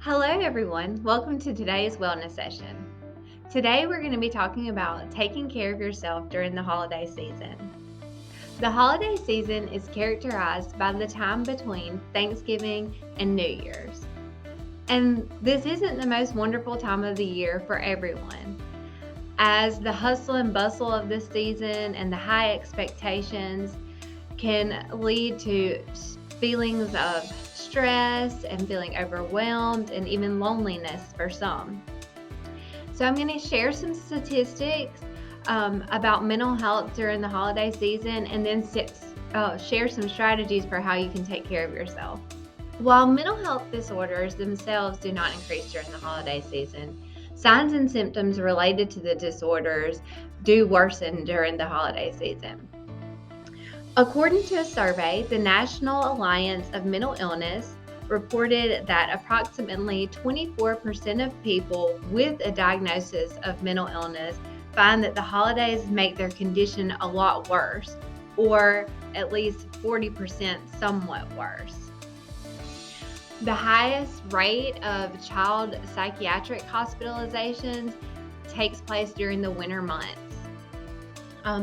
Hello, everyone. Welcome to today's wellness session. Today, we're going to be talking about taking care of yourself during the holiday season. The holiday season is characterized by the time between Thanksgiving and New Year's. And this isn't the most wonderful time of the year for everyone, as the hustle and bustle of this season and the high expectations can lead to feelings of stress and feeling overwhelmed and even loneliness for some. So, I'm going to share some statistics about mental health during the holiday season and then share some strategies for how you can take care of yourself. While mental health disorders themselves do not increase during the holiday season, signs and symptoms related to the disorders do worsen during the holiday season. According to a survey, the National Alliance of Mental Illness reported that approximately 24% of people with a diagnosis of mental illness find that the holidays make their condition a lot worse, or at least 40% somewhat worse. The highest rate of child psychiatric hospitalizations takes place during the winter months.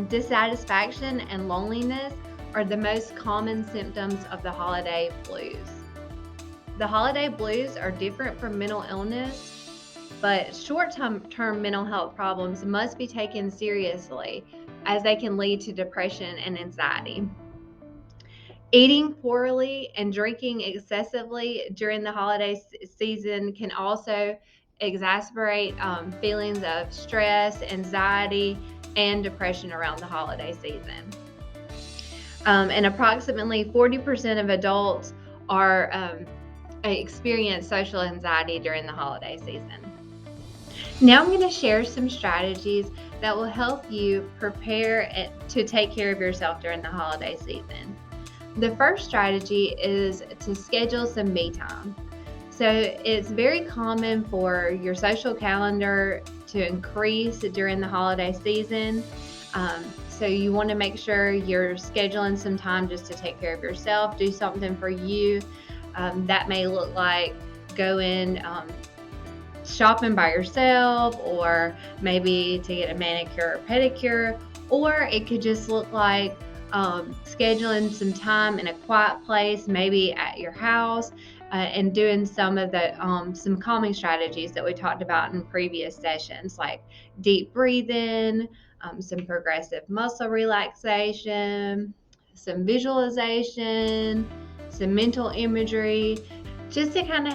Dissatisfaction and loneliness are the most common symptoms of the holiday blues. The holiday blues are different from mental illness, but short-term mental health problems must be taken seriously as they can lead to depression and anxiety. Eating poorly and drinking excessively during the holiday season can also exacerbate feelings of stress, anxiety, and depression around the holiday season. And approximately 40% of adults experience social anxiety during the holiday season. Now I'm going to share some strategies that will help you prepare to take care of yourself during the holiday season. The first strategy is to schedule some me time. So it's very common for your social calendar to increase during the holiday season. So you want to make sure you're scheduling some time just to take care of yourself, do something for you. That may look like going shopping by yourself, or maybe to get a manicure or pedicure, or it could just look like scheduling some time in a quiet place, maybe at your house, and doing some of the some calming strategies that we talked about in previous sessions, like deep breathing, some progressive muscle relaxation, some visualization, some mental imagery, just to kind of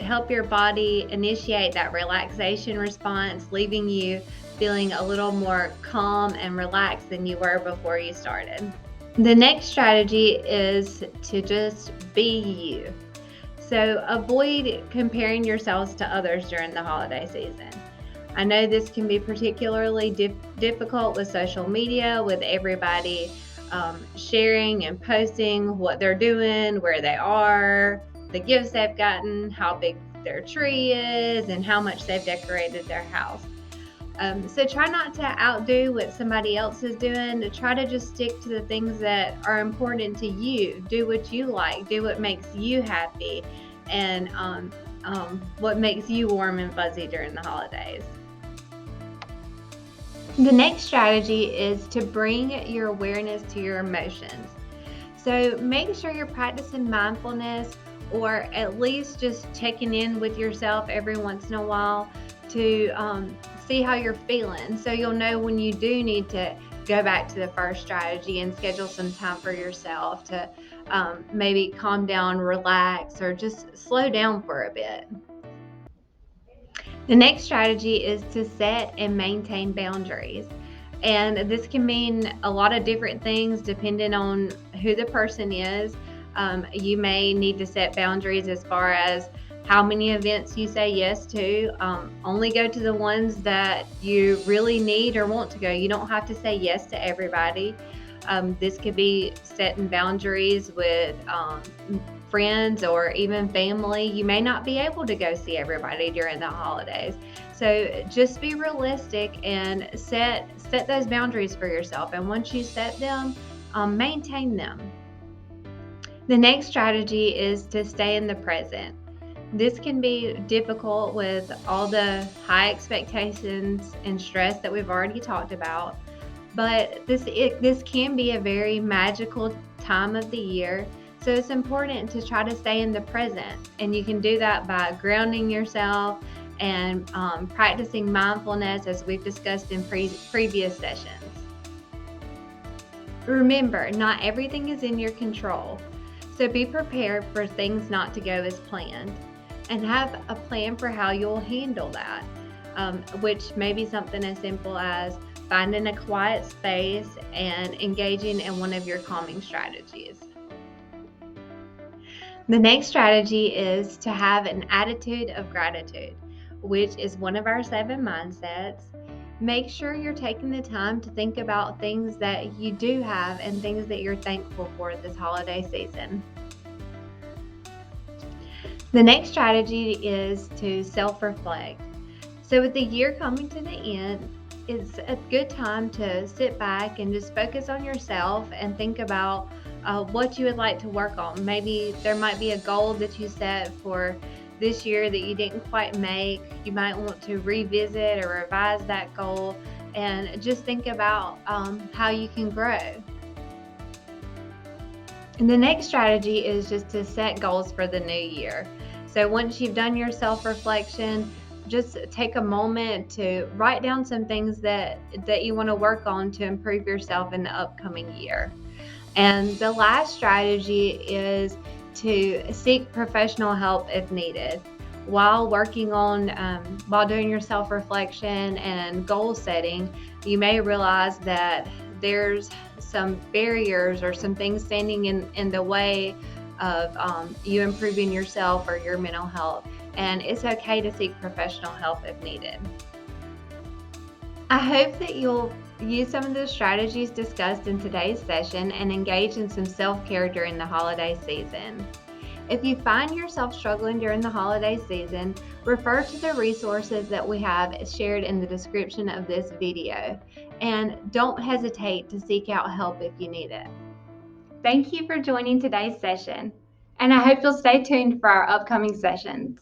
help your body initiate that relaxation response, leaving you feeling a little more calm and relaxed than you were before you started. The next strategy is to just be you. So avoid comparing yourselves to others during the holiday season. I know this can be particularly difficult with social media, with everybody sharing and posting what they're doing, where they are, the gifts they've gotten, how big their tree is, and how much they've decorated their house. So try not to outdo what somebody else is doing. Try to just stick to the things that are important to you. Do what you like. Do what makes you happy, and what makes you warm and fuzzy during the holidays. The next strategy is to bring your awareness to your emotions. So make sure you're practicing mindfulness, or at least just checking in with yourself every once in a while to see how you're feeling. So you'll know when you do need to go back to the first strategy and schedule some time for yourself to maybe calm down, relax, or just slow down for a bit. The next strategy is to set and maintain boundaries. And this can mean a lot of different things depending on who the person is. You may need to set boundaries as far as how many events you say yes to. Only go to the ones that you really need or want to go. You don't have to say yes to everybody. This could be setting boundaries with friends or even family. You may not be able to go see everybody during the holidays. So just be realistic and set those boundaries for yourself. And once you set them, maintain them. The next strategy is to stay in the present. This can be difficult with all the high expectations and stress that we've already talked about, but this can be a very magical time of the year. So it's important to try to stay in the present, and you can do that by grounding yourself and practicing mindfulness, as we've discussed in previous sessions. Remember, not everything is in your control, so be prepared for things not to go as planned, and have a plan for how you'll handle that, which may be something as simple as finding a quiet space and engaging in one of your calming strategies. The next strategy is to have an attitude of gratitude, which is one of our 7 mindsets. Make sure you're taking the time to think about things that you do have and things that you're thankful for this holiday season. The next strategy is to self-reflect. So with the year coming to the end, it's a good time to sit back and just focus on yourself and think about what you would like to work on. Maybe there might be a goal that you set for this year that you didn't quite make. You might want to revisit or revise that goal and just think about how you can grow. And the next strategy is just to set goals for the new year. So once you've done your self-reflection, just take a moment to write down some things that you want to work on to improve yourself in the upcoming year. And the last strategy is to seek professional help if needed. While doing your self-reflection and goal setting, you may realize that there's some barriers or some things standing in the way of you improving yourself or your mental health. And it's okay to seek professional help if needed. I hope that you'll use some of the strategies discussed in today's session and engage in some self-care during the holiday season. If you find yourself struggling during the holiday season, refer to the resources that we have shared in the description of this video, and don't hesitate to seek out help if you need it. Thank you for joining today's session, and I hope you'll stay tuned for our upcoming sessions.